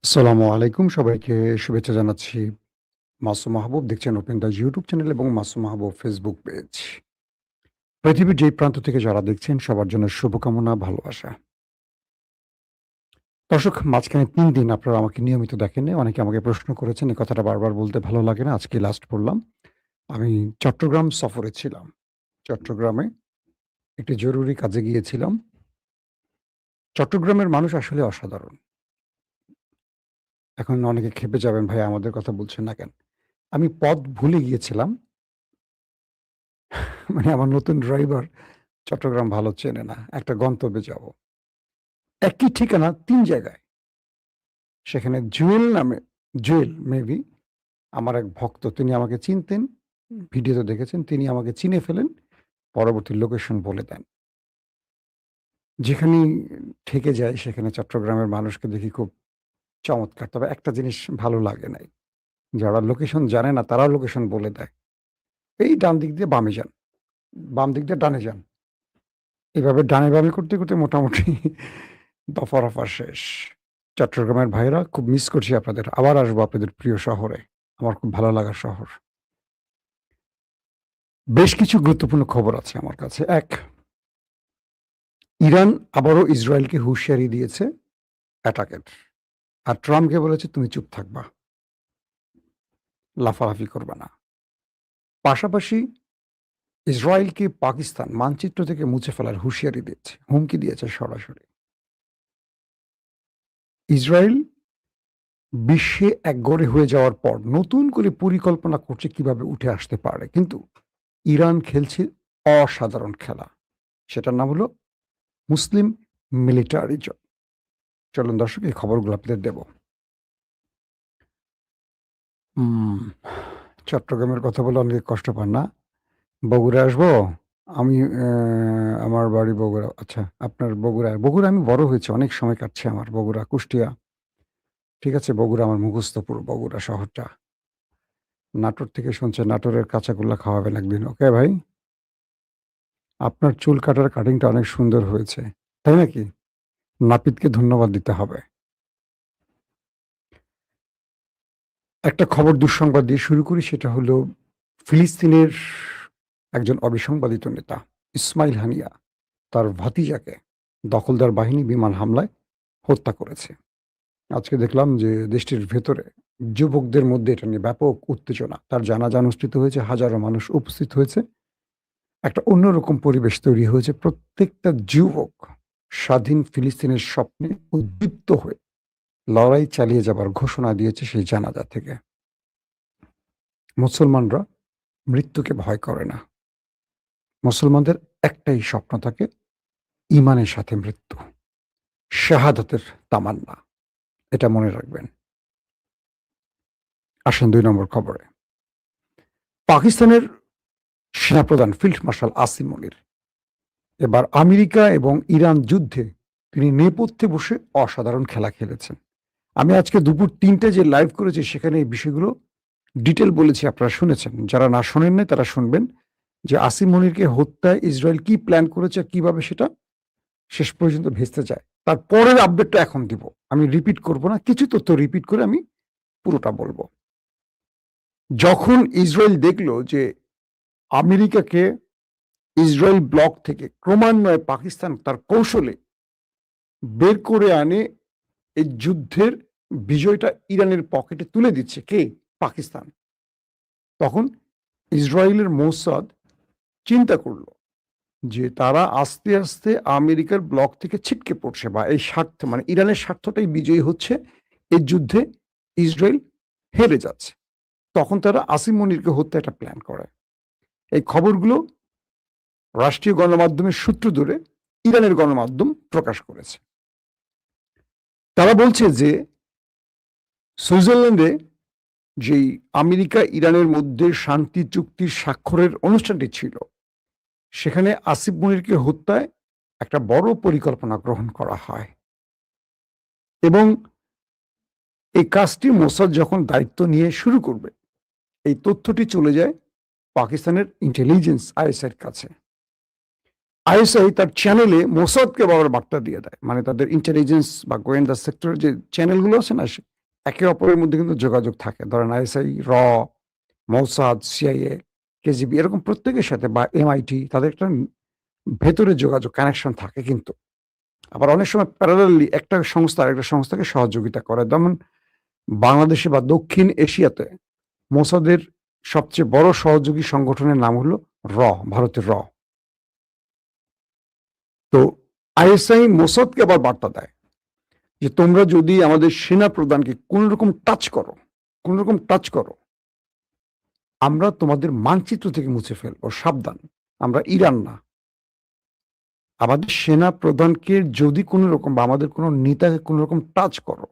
আসসালামু আলাইকুম। সবাইকে শুভেচ্ছা জানাচ্ছি। মাসুম মাহবুব দেখছেন ওপেন দ্য ইউটিউব চ্যানেল এবং মাসুম মাহবুব ফেসবুক পেজ। পৃথিবীর যেই প্রান্ত থেকে যারা দেখছেন সবার জন্য শুভকামনা, ভালোবাসা। দর্শক মাঝখানে ৩ দিন আপনারা আমাকে নিয়মিত দেখেননি। অনেকে আমাকে প্রশ্ন করেছেন, এই কথাটা বারবার বলতে ভালো লাগে না। আজকে লাস্ট বললাম। আমি চট্টগ্রাম সফরে ছিলাম। চট্টগ্রামে একটি জরুরি কাজে গিয়েছিলাম। চট্টগ্রামের মানুষ আসলে অসাধারণ। এখন অনেকে ক্ষেপে যাবেন, "ভাই আমাদের কথা বলছেন না কেন?" আমি পথ ভুলে গিয়েছিলাম। মানে আমার নতুন ড্রাইভার চট্টগ্রাম ভালো চেনে না। একটা গন্তব্যে যাব। একই ঠিকানা ৩ জায়গায়। সেখানে জুয়েল মেবি আমার এক ভক্ত, তিনি আমাকে চিনতেন। ভিডিওতে দেখেছেন। তিনি আমাকে চিনে ফেলেন। পরবর্তী লোকেশন বলে দেন। যেখানেই ঠেকে যাই সেখানে চট্টগ্রামের মানুষকে দেখি খুব চমৎকার। তবে একটা জিনিস ভালো লাগে নাই। যারা লোকেশন জানে না তারাও লোকেশন বলে দেয়। এই ডান দিক দিয়ে বামে যান, বাম দিক দিয়ে ডানে যান। এভাবে ডানে বামে করতে, করতে মোটামুটি দফা-রফা শেষ। চট্টগ্রামের ভাইয়েরা খুব মিস করছি আপনাদের। আবার আসবো আপনাদের প্রিয় শহরে। আমার খুব ভালো লাগার শহর। বেশ কিছু গুরুত্বপূর্ণ খবর আছে আমার কাছে। ১, ইরান আবারও ইসরায়েলকে হুঁশিয়ারি দিয়েছে অ্যাটাকের। আর ট্রাম্পকে বলেছে, "তুমি চুপ থাকবা। লাফালাফি করবা না।" পাশাপাশি ইসরায়েলকে পাকিস্তান মানচিত্র থেকে মুছে ফেলার হুঁশিয়ারি দিয়েছে, হুমকি দিয়েছে সরাসরি। ইসরায়েল বিশ্বে একঘরে হয়ে যাওয়ার পর নতুন করে পরিকল্পনা করছে কিভাবে উঠে আসতে পারে। কিন্তু ইরান খেলছে অসাধারণ খেলা। সেটার নাম হলো মুসলিম মিলিটারিজম। চলুন দর্শক এই খবরগুলো আপনাদের দেব। উম চট্টগ্রামের কথা বলে অনেকে কষ্ট পান না? বগুড়া আসবো? আমি আমার বাড়ি বগুড়া। আচ্ছা, আপনার বগুড়ায়। বগুড়া আমি বড় হয়েছি। অনেক সময় কাটছে আমার। বগুড়া, কুষ্টিয়া। ঠিক আছে? বগুড়া আমার মুখস্থ পুরো বগুড়া শহরটা। নাটোর থেকে শুনছেন, নাটোরের কাঁচাগোল্লা খাওয়াবেন একদিন। ওকে ভাই? আপনার চুল কাটার কাটিংটা অনেক সুন্দর হয়েছে। তাই নাকি? নাপিতকে ধন্যবাদ দিতে হবে। একটা খবর দুঃসংবাদ দিয়ে শুরু করি, সেটা হলো ফিলিস্তিনের একজন অবিসংবাদিত নেতা ইসমাইল হানিয়া তার ভাতিজাকে দখলদার বাহিনী বিমান হামলায় হত্যা করেছে। আজকে দেখলাম যে দেশটির ভেতরে যুবকদের মধ্যে এটা নিয়ে ব্যাপক উত্তেজনা। তার জানাজা অনুষ্ঠিত হয়েছে, হাজারো মানুষ উপস্থিত হয়েছে। একটা অন্যরকম পরিবেশ তৈরি হয়েছে। প্রত্যেকটা যুবক স্বাধীন ফিলিস্তিনের স্বপ্নে উদ্দীপ্ত হয়ে লড়াই চালিয়ে যাবার ঘোষণা দিয়েছে সেই জানাজা থেকে। মুসলমানরা মৃত্যুকে ভয় করে না। মুসলমানদের একটাই স্বপ্ন থাকে, ঈমানের সাথে মৃত্যু। শাহাদাতের তামান্না। এটা মনে রাখবেন। আসেন ২ নম্বর খবরে। পাকিস্তানের সেনাপ্রধান ফিল্ড মার্শাল আসিম মনির এবার আমেরিকা এবং ইরান যুদ্ধে তিনি নেপথ্যে বসে অসাধারণ খেলা খেলেছেন। আমি আজকে দুপুর ৩টায় যে লাইভ করেছি সেখানে এই বিষয়গুলো ডিটেইল বলেছি, আপনারা শুনেছেন। যারা না শোনেন নাই তারা শুনবেন যে আসিম মনিরকে হত্যায় ইসরায়েল কি প্ল্যান করেছে, কিভাবে সেটা শেষ পর্যন্ত ভেস্তে যায়। তার পরের আপডেটটা এখন দিব। আমি রিপিট করব না। কিছু তথ্য রিপিট করে আমি পুরোটা বলব। যখন ইসরায়েল দেখল যে আমেরিকাকে ইসরায়েল ব্লক থেকে ক্রমান্বয়ে পাকিস্তান তার কৌশলে বের করে আনে, এই যুদ্ধের বিজয়টা ইরানের পকেটে তুলে দিচ্ছে কে? পাকিস্তান। তখন ইসরায়েলের মোসাদ চিন্তা করল যে তারা আস্তে, আস্তে আমেরিকার ব্লক থেকে ছিটকে পড়ছে, বা এই স্বার্থ মানে ইরানের স্বার্থটাই বিজয়ী হচ্ছে। এই যুদ্ধে ইসরায়েল হেরে যাচ্ছে। তখন তারা আসিম মনিরকে হত্যা একটা প্ল্যান করে। এই খবরগুলো রাষ্ট্রীয় গণমাধ্যমের সূত্র ধরে ইরানের গণমাধ্যম প্রকাশ করেছে। তারা বলছে যে সুইজারল্যান্ডে যেই আমেরিকা ইরানের মধ্যে শান্তি চুক্তির স্বাক্ষরের অনুষ্ঠানটি ছিল, সেখানে আসিফ মনিরকে হত্যায় একটা বড় পরিকল্পনা গ্রহণ করা হয় এবং এই কাজটি মোসাদ যখন দায়িত্ব নিয়ে শুরু করবে, এই তথ্যটি চলে যায় পাকিস্তানের ইন্টেলিজেন্স আইএসআইয়ের কাছে। আইএসআই তার চ্যানেলে মোসাদকে বাবার বার্তা দিয়ে দেয়। মানে তাদের ইন্টেলিজেন্স বা গোয়েন্দা সেক্টরের যে চ্যানেলগুলো আছে না, একে অপরের মধ্যে কিন্তু যোগাযোগ থাকে। ধরেন আইএসআই, মোসাদ, সিআইএ, কেজিবি এরকম প্রত্যেকের সাথে বা এমআইটি তাদের একটা ভেতরে যোগাযোগ কানেকশন থাকে কিন্তু। আবার অনেক সময় প্যারালালি একটা সংস্থা আরেকটা সংস্থাকে সহযোগিতা করে। যেমন বাংলাদেশে বা দক্ষিণ এশিয়াতে মোসাদের সবচেয়ে বড় সহযোগী সংগঠনের নাম হলো ভারতের তো আইএসআই মোসাদকে আবার বার্তা দেয় যে তোমরা যদি আমাদের সেনা প্রধানকে কোন রকম টাচ করো আমরা তোমাদের মানচিত্র থেকে মুছে ফেলবো, সাবধান, আমরা ইরান না। আমাদের সেনা প্রধানকে যদি কোনো রকম বা আমাদের কোনো নেতাকে কোনো রকম টাচ করো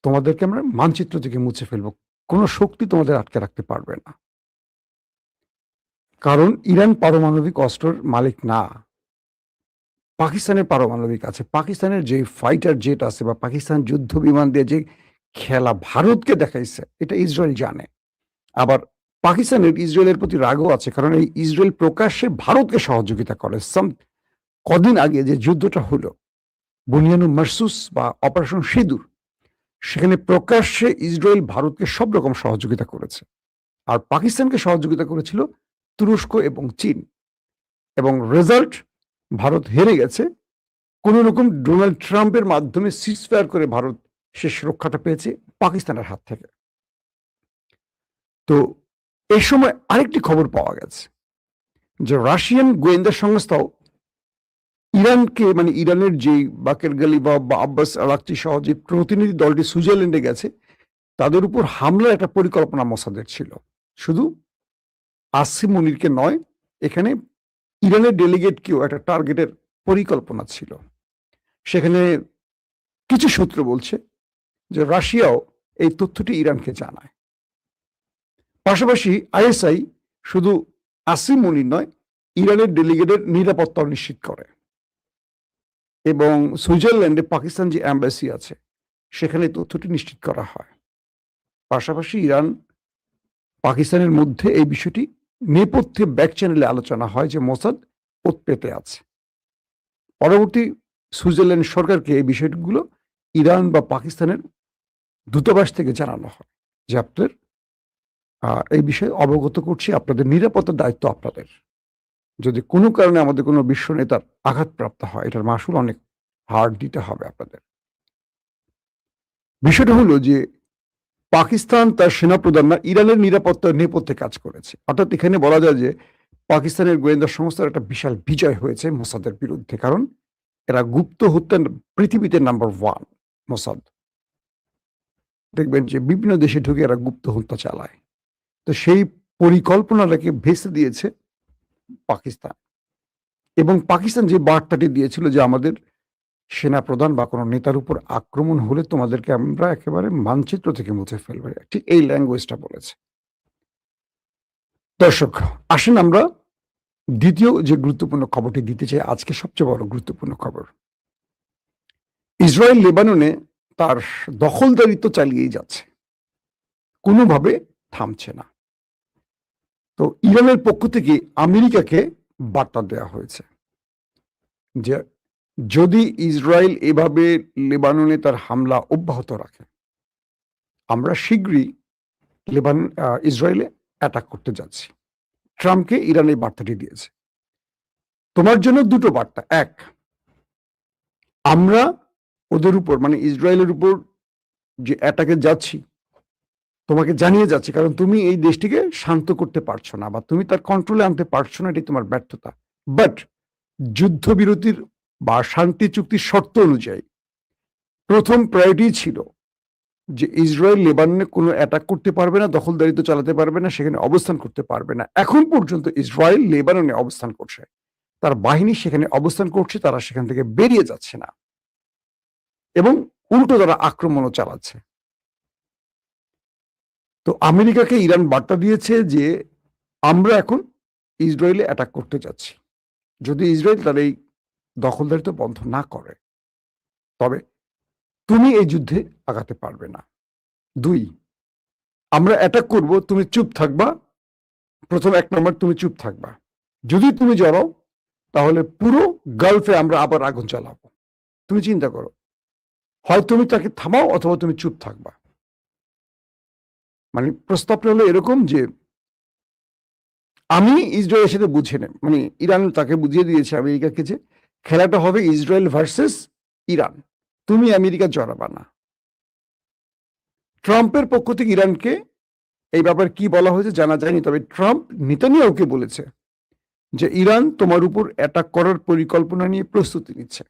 তোমাদেরকে আমরা মানচিত্র থেকে মুছে ফেলবো, কোনো শক্তি তোমাদের আটকে রাখতে পারবে না। কারণ ইরান পারমাণবিক অস্ত্রের মালিক না, পাকিস্তানের পারমাণবিক আছে। পাকিস্তানের যে ফাইটার জেট আছে বা পাকিস্তান যুদ্ধ বিমান দিয়ে যে খেলা ভারতকে দেখাইছে এটা ইসরায়েল জানে। আবার ইসরায়েলের প্রতি রাগও আছে, কারণ এই ইসরায়েল প্রকাশ্যে ভারতকে সহযোগিতা করে। কদিন আগে যে যুদ্ধটা হলো বুনিয়ানুল মারসুস বা অপারেশন সিঁদুর, সেখানে প্রকাশ্যে ইসরায়েল ভারতকে সব রকম সহযোগিতা করেছে। আর পাকিস্তানকে সহযোগিতা করেছিল তুরস্ক এবং চীন, এবং রেজাল্ট ভারত হেরে গেছে। কোন রকম ডোনাল্ড ট্রাম্পের মাধ্যমে সিজফায়ার করে ভারত শেষ রক্ষাটা পেয়েছে পাকিস্তানের হাত থেকে। তো এই সময় আরেকটি খবর পাওয়া গেছে যে রাশিয়ান গোয়েন্দা সংস্থাও ইরানকে, মানে ইরানের যে বাকের গালিবাফ বা আব্বাস আরাকচি সহ যে প্রতিনিধি দলটি সুইজারল্যান্ডে গেছে তাদের উপর হামলার একটা পরিকল্পনা মোসাদের ছিল। শুধু আসিম মনিরকে নয়, এখানে ইরানের ডেলিগেটকেও একটা টার্গেটের পরিকল্পনা ছিল। সেখানে কিছু সূত্র বলছে যে রাশিয়াও এই তথ্যটি ইরানকে জানায়। পাশাপাশি আইএসআই শুধু আসিম মনির নয়, ইরানের ডেলিগেটের নিরাপত্তাও নিশ্চিত করে। এবং সুইজারল্যান্ডে পাকিস্তান যে অ্যাম্বাসি আছে সেখানে তথ্যটি নিশ্চিত করা হয়। পাশাপাশি ইরান পাকিস্তানের মধ্যে এই বিষয়টি নেপথ্যে ব্যাক চ্যানেলে আলোচনা হয় যে মোসাদ ওত পেতে আছে। পরবর্তী সুইজারল্যান্ড সরকারকে এই বিষয়গুলো ইরান বা পাকিস্তানের দূতাবাস থেকে জানানো হয় যে আপনাদের এই বিষয়ে অবগত করছি, আপনাদের নিরাপত্তার দায়িত্ব আপনাদের। যদি কোনো কারণে আমাদের কোনো বিশ্ব নেতার আঘাতপ্রাপ্ত হয় এটার মাসুল অনেক হার্ড দিতে হবে আপনাদের। বিষয়টা হলো যে পাকিস্তান তার সেনাপ্রধান না, ইরানের নিরাপত্তার নেপথ্যে কাজ করেছে। অর্থাৎ এখানে বলা যায় যে পাকিস্তানের গোয়েন্দা সংস্থার একটা বিশাল বিজয় হয়েছে মোসাদের বিরুদ্ধে। কারণ এরা গুপ্ত হত্যা পৃথিবীতে নাম্বার 1 মোসাদ। দেখবেন যে বিভিন্ন দেশে ঢুকে এরা গুপ্ত হত্যা চালায়। তো সেই পরিকল্পনাটাকে ভেস্তে দিয়েছে পাকিস্তান। এবং পাকিস্তান যে বার্তাটি দিয়েছিল যে আমাদের সেনাপ্রধান বা কোনো নেতার উপর আক্রমণ হলে তোমাদেরকে আমরা একেবারে মানচিত্র থেকে মুছে ফেলবো, ঠিক এই ল্যাঙ্গুয়েজটা বলেছে। দর্শক আসেন আমরা দ্বিতীয় যে গুরুত্বপূর্ণ খবরটি দিতে চাই, আজকে সবচেয়ে বড় গুরুত্বপূর্ণ খবর। ইসরায়েল লেবাননে তার দখলদারিত্ব চালিয়েই যাচ্ছে, কোনোভাবে থামছে না। তো ইরানের পক্ষ থেকে আমেরিকাকে বার্তা দেওয়া হয়েছে যে যদি ইসরায়েল এভাবে লেবাননে তার হামলা অব্যাহত রাখে আমরা শীঘ্রই ইসরায়েলে অ্যাটাক করতে যাচ্ছি। ট্রাম্পকে ইরান এই বার্তাটি দিয়েছে। তোমার জন্য দুটো বার্তা, এক, আমরা ওদের উপর মানে ইসরায়েলের উপর যে অ্যাটাকে যাচ্ছি তোমাকে জানিয়ে যাচ্ছি, কারণ তুমি এই দেশটিকে শান্ত করতে পারছো না বা তুমি তার কন্ট্রোলে আনতে পারছো না, এটি তোমার ব্যর্থতা। বাট যুদ্ধবিরতির বা শান্তি চুক্তির শর্ত অনুযায়ী প্রথম প্রায়োরিটি ছিল যে ইসরায়েল লেবাননে কোনো অ্যাটাক করতে পারবে না, দখলদারিত্ব চালাতে পারবে না, সেখানে অবস্থান করতে পারবে না। এখন পর্যন্ত ইসরায়েল লেবাননে অবস্থান করছে, তার বাহিনী সেখানে অবস্থান করছে, তারা সেখান থেকে বেরিয়ে যাচ্ছে না এবং উল্টো তারা আক্রমণও চালাচ্ছে। তো আমেরিকাকে ইরান বার্তা দিয়েছে যে আমরা এখন ইসরায়েলে অ্যাটাক করতে যাচ্ছি, যদি ইসরায়েল তার এই দখলদারিত্ব বন্ধ না করে তবে তুমি এই যুদ্ধে আগাতে পারবে না। দুই, আমরা অ্যাটাক করব, তুমি চুপ থাকবা। প্রথম 1 নম্বর, তুমি চুপ থাকবা। যদি তুমি জড়াও তাহলে পুরো গালফে আমরা আবার আগুন চালাবো। তুমি চিন্তা করো, হয় তুমি তাকে থামাও অথবা তুমি চুপ থাকবা। মানে প্রস্তাবটা হলো এরকম যে আমি ইসরায়েলের সাথে বুঝে নেব, মানে ইরান তাকে বুঝিয়ে দিয়েছে আমেরিকাকে যে খেলাটা হবে ইসরায়েল ভার্সেস ইরান, তুমি আমেরিকা জড়াবা না। ট্রাম্পের পক্ষ থেকে ইরানকে এই ব্যাপারে কি বলা হয়েছে জানা যায়নি, তবে ট্রাম্প নেতানিয়াহুকে বলেছে যে ইরান তোমার উপর অ্যাটাক করার পরিকল্পনা নিয়ে প্রস্তুতি নিচ্ছে,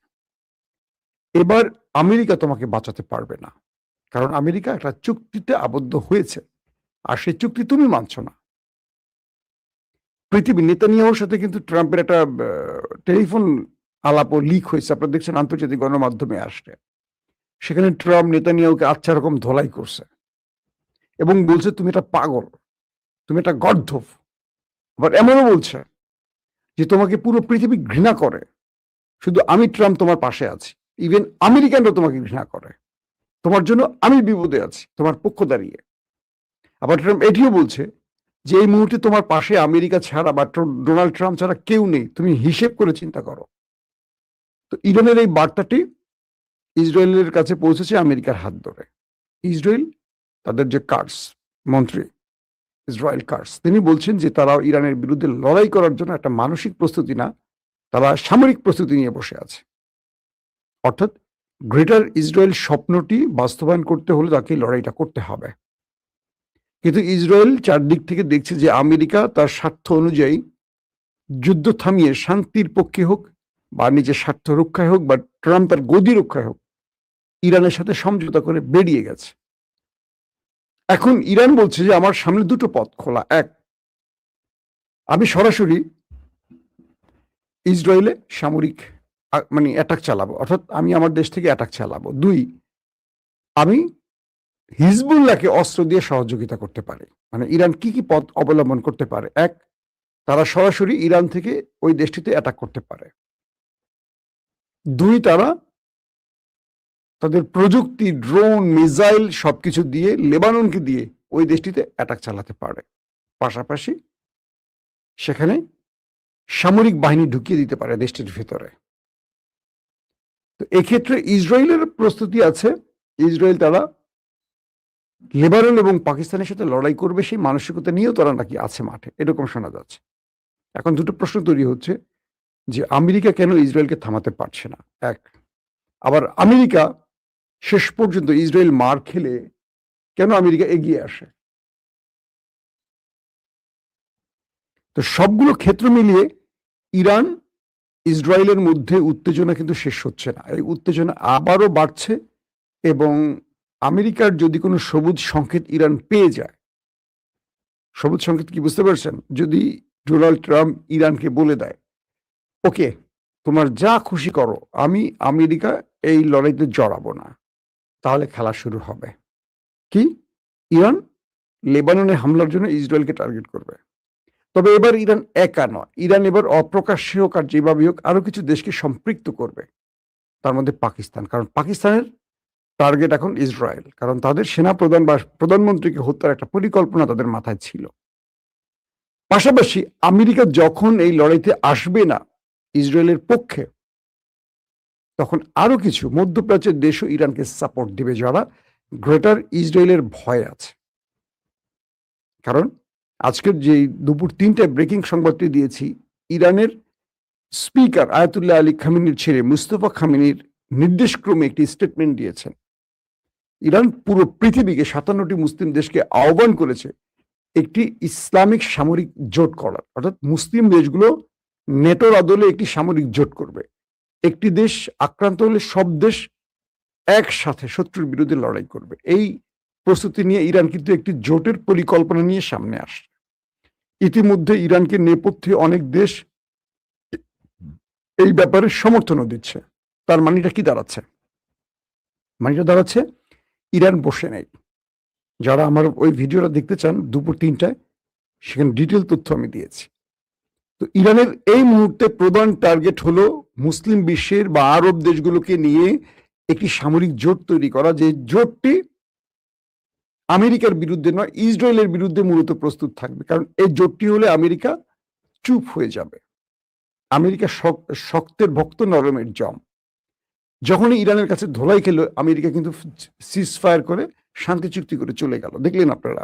এবার আমেরিকা তোমাকে বাঁচাতে পারবে না, কারণ আমেরিকা একটা চুক্তিতে আবদ্ধ হয়েছে আর সেই চুক্তি তুমি মানছো না। পৃথিবী নেতানিয়াহুর সাথে কিন্তু ট্রাম্পের একটা টেলিফোন আলাপও লিক হয়েছে, আপনারা দেখছেন আন্তর্জাতিক গণমাধ্যমে আসছে। সেখানে ট্রাম্প নেতানিয়াহুকে আচ্ছা রকম ধোলাই করছে এবং বলছে তুমি একটা পাগল, তুমি একটা গর্ধব। আবার এমনও বলছে যে তোমাকে পুরো পৃথিবী ঘৃণা করে, শুধু আমি ট্রাম্প তোমার পাশে আছি, ইভেন আমেরিকানরা তোমাকে ঘৃণা করে, তোমার জন্য আমি বিপদে আছি তোমার পক্ষ দাঁড়িয়ে। আবার ট্রাম্প এটিও বলছে যে এই মুহূর্তে তোমার পাশে আমেরিকা ছাড়া বা ডোনাল্ড ট্রাম্প ছাড়া কেউ নেই, তুমি হিসেব করে চিন্তা করো। তো ইরানের এই বার্তাটি ইসরায়েলের কাছে পৌঁছেছে আমেরিকার হাত ধরে। ইসরায়েল তাদের যে কার্স মন্ত্রী ইসরায়েল কার্স, তিনি বলছেন যে তারা ইরানের বিরুদ্ধে লড়াই করার জন্য একটা মানসিক প্রস্তুতি না, তারা সামরিক প্রস্তুতি নিয়ে বসে আছে। অর্থাৎ গ্রেটার ইসরায়েল স্বপ্নটি বাস্তবায়ন করতে হলে তাকে লড়াইটা করতে হবে। কিন্তু ইসরায়েল চারদিক থেকে দেখছে যে আমেরিকা তার স্বার্থ অনুযায়ী যুদ্ধ থামিয়ে শান্তির পক্ষে হোক বা নিজের স্বার্থ রক্ষায় হোক বা ট্রাম্প তার গদি রক্ষায় হোক ইরানের সাথে সমঝোতা করে বেরিয়ে গেছে। এখন ইরান বলছে যে আমার সামনে দুটো পথ খোলা, এক, আমি সরাসরি ইসরায়েলে সামরিক মানে অ্যাটাক চালাবো, অর্থাৎ আমি আমার দেশ থেকে অ্যাটাক চালাবো। দুই, আমি হিজবুল্লাহকে অস্ত্র দিয়ে সহযোগিতা করতে পারে। মানে ইরান কি কি পথ অবলম্বন করতে পারে? এক, তারা সরাসরি ইরান থেকে ওই দেশটিতে অ্যাটাক করতে পারে। দুই, তারা তাদের প্রযুক্তি, ড্রোন, মিসাইল সবকিছু দিয়ে লেবাননকে দিয়ে ওই দেশটিতে অ্যাটাক চালাতে পারে। পাশাপাশি সেখানে সামরিক বাহিনী ঢুকিয়ে দিতে পারে দেশটির ভেতরে। তো এক্ষেত্রে ইসরায়েলের প্রস্তুতি আছে, ইসরায়েল তারা লেবানন এবং পাকিস্তানের সাথে লড়াই করবে সেই মানসিকতা নিয়েও তারা নাকি আছে মাঠে, এরকম শোনা যাচ্ছে। এখন দুটো প্রশ্ন তৈরি হচ্ছে যে আমেরিকা কেন ইসরায়েলকে থামাতে পারছে না, এক, আবার আমেরিকা শেষ পর্যন্ত ইসরায়েল মার খেলে কেন আমেরিকা এগিয়ে আসে। তো সবগুলো ক্ষেত্র মিলিয়ে ইরান ইসরায়েলের মধ্যে উত্তেজনা কিন্তু শেষ হচ্ছে না, এই উত্তেজনা আবারও বাড়ছে এবং আমেরিকার যদি কোনো সবুজ সংকেত ইরান পেয়ে যায়, সবুজ সংকেত কি বুঝতে পারছেন? যদি ডোনাল্ড ট্রাম্প ইরানকে বলে দেয় ওকে তোমার যা খুশি করো, আমি আমেরিকা এই লড়াইতে জড়াবো না, তাহলে খেলা শুরু হবে। কি? ইরান লেবাননে হামলার জন্য ইসরায়েলকে টার্গেট করবে। তবে এবার ইরান একা নয়, ইরান এবার অপ্রকাশ্যে হোক আর যেভাবে হোক আরো কিছু দেশকে সম্পৃক্ত করবে, তার মধ্যে পাকিস্তান। কারণ পাকিস্তানের টার্গেট এখন ইসরায়েল, কারণ তাদের সেনা প্রধান বা প্রধানমন্ত্রীকে হত্যার একটা পরিকল্পনা তাদের মাথায় ছিল। পাশাপাশি আমেরিকা যখন এই লড়াইতে আসবে না ইসরায়েলের পক্ষে, তখন আরো কিছু মধ্যপ্রাচ্যের দেশও ইরানকে সাপোর্ট দিবে, যারা গ্রেটার ইসরায়েলের ভয় আছে। কারণ আজকের যে দুপুর 3টায় ব্রেকিং সংবাদটি দিয়েছি, ইরানের স্পিকার আয়াতুল্লাহ আলী খামেনির ছেলে মুস্তফা খামেনির নির্দেশক্রমে একটি স্টেটমেন্ট দিয়েছেন। ইরান পুরো পৃথিবীকে 57টি মুসলিম দেশকে আহ্বান করেছে একটি ইসলামিক সামরিক জোট করার, অর্থাৎ মুসলিম দেশগুলো নেটোর আদলে একটি সামরিক জোট করবে। একটি দেশ আক্রান্ত হলে সব দেশ একসাথে শত্রুর বিরুদ্ধে লড়াই করবে। এই প্রস্তুতি নিয়ে ইরান কিন্তু একটি জোটের পরিকল্পনা নিয়ে সামনে আসে। ইতিমধ্যে ইরানকে নেপথ্যে অনেক দেশ এই ব্যাপারে সমর্থনও দিচ্ছে। তার মানেটা কি দাঁড়াচ্ছে? মানেটা দাঁড়াচ্ছে ইরান বসে নেই। যারা আমার ওই ভিডিওটা দেখতে চান দুপুর 3টায়, সেখানে ডিটেল তথ্য আমি দিয়েছি। তো ইরানের এই মুহূর্তে প্রধান টার্গেট হলো মুসলিম বিশ্বের বা আরব দেশগুলোকে নিয়ে একটি সামরিক জোট তৈরি করা, যে জোটটি আমেরিকার বিরুদ্ধে নয় ইসরায়েলের বিরুদ্ধে মূলত প্রস্তুত থাকবে। কারণ এই জোটটি হলে আমেরিকা চুপ হয়ে যাবে। আমেরিকা শক্তের ভক্ত, নরমের জম। যখনই ইরানের কাছে ধোলাই খেলো, আমেরিকা কিন্তু সিজ ফায়ার করে শান্তি চুক্তি করে চলে গেল, দেখলেন আপনারা।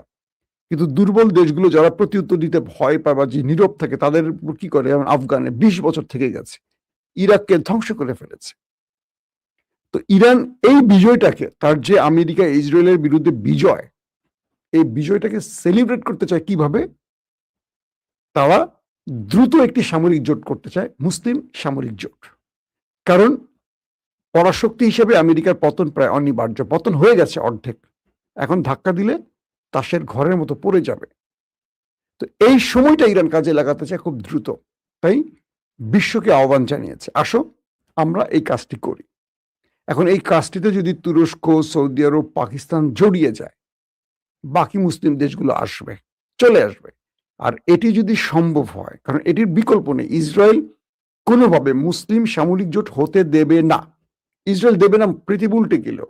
কিন্তু দুর্বল দেশগুলো যারা প্রত্যুত্তর দিতে ভয় পায় বা যে নীরব থাকে, তাদের উপর কি করে, যেমন আফগানে 20 বছর থেকে গেছে, ইরাককে ধ্বংস করে ফেলেছে। তো ইরান এই বিজয়টাকে, তার যে আমেরিকা ইসরায়েলের বিরুদ্ধে বিজয়, এই বিজয়টাকে সেলিব্রেট করতে চায় কিভাবে? তারা দ্রুত একটি সামরিক জোট করতে চায়, মুসলিম সামরিক জোট। কারণ পরাশক্তি হিসেবে আমেরিকার পতন প্রায় অনিবার্য, পতন হয়ে গেছে অর্ধেক, এখন ধাক্কা দিলে তাসের ঘরের মতো পড়ে যাবে। তো এই সময়টা ইরান কাজে লাগাতে চায় খুব দ্রুত, তাই বিশ্বকে আহ্বান জানিয়েছে, আসো আমরা এই কাজটি করি। এখন এই কাজটিতে যদি তুরস্ক, সৌদি আরব, পাকিস্তান জড়িয়ে যায়, বাকি মুসলিম দেশগুলো আসবে, চলে আসবে। আর এটি যদি সম্ভব হয়, কারণ এটির বিকল্প নেই, ইসরায়েল কোনোভাবে মুসলিম সামরিক জোট হতে দেবে না। ইসরায়েল দেবে না পৃথিবী উল্টে গেলেও,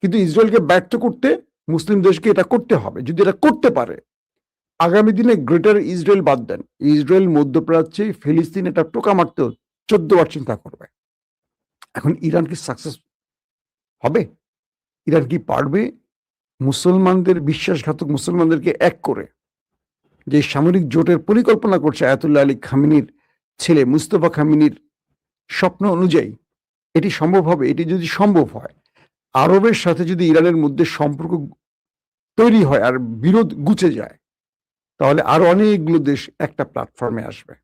কিন্তু ইসরায়েলকে ব্যর্থ করতে মুসলিম দেশকে এটা করতে হবে। যদি এটা করতে পারে, আগামী দিনে গ্রেটার ইসরায়েল বাদ দেন, ইসরায়েল মধ্যপ্রাচ্যে ফিলিস্তিন এটা টোকা মারতেও 14 বার চিন্তা করবে। এখন ইরান কি সাকসেস হবে? ইরান কি পারবে মুসলমানদের, বিশ্বাসঘাতক মুসলমানদেরকে এক করে যে সামরিক জোটের পরিকল্পনা করছে আয়াতুল্লাহ আলী খামেনির ছেলে মুস্তফা খামেনির স্বপ্ন অনুযায়ী এটি সম্ভব হবে? এটি যদি সম্ভব হয়, আরবের সাথে যদি ইরানের মধ্যে সম্পর্ক তৈরি হয় আর বিরোধ গুচে যায়, তাহলে আরো অনেকগুলো দেশ একটা প্ল্যাটফর্মে আসবে।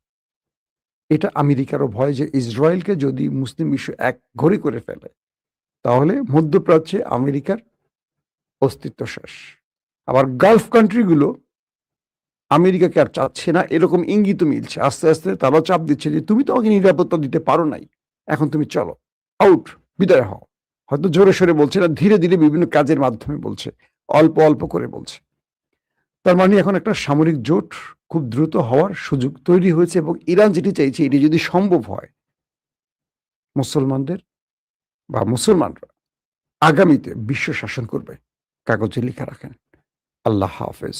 এটা আমেরিকারও ভয় যে ইসরায়েলকে যদি মুসলিম বিশ্ব এক ঘরে করে ফেলে, তাহলে মধ্যপ্রাচ্যে আমেরিকার অস্তিত্ব শেষ। আবার গালফ কান্ট্রিগুলো আমেরিকাকে আর চাচ্ছে না, এরকম ইঙ্গিত মিলছে। আস্তে আস্তে তারা চাপ দিচ্ছে যে তুমি তো আমাকে নিরাপত্তা দিতে পারো নাই, এখন তুমি চলো, আউট, বিদায় হও। হয়তো জোরে সোরে বলছে না, ধীরে ধীরে বিভিন্ন কাজের মাধ্যমে বলছে, অল্প অল্প করে বলছে। তার মানে এখন একটা সামরিক জোট খুব দ্রুত হওয়ার সুযোগ তৈরি হয়েছে, এবং ইরান যেটি চাইছে এটি যদি সম্ভব হয়, মুসলমানদের বা মুসলমানরা আগামীতে বিশ্ব শাসন করবে। কাগজে লিখে রাখেন। আল্লাহ হাফেজ।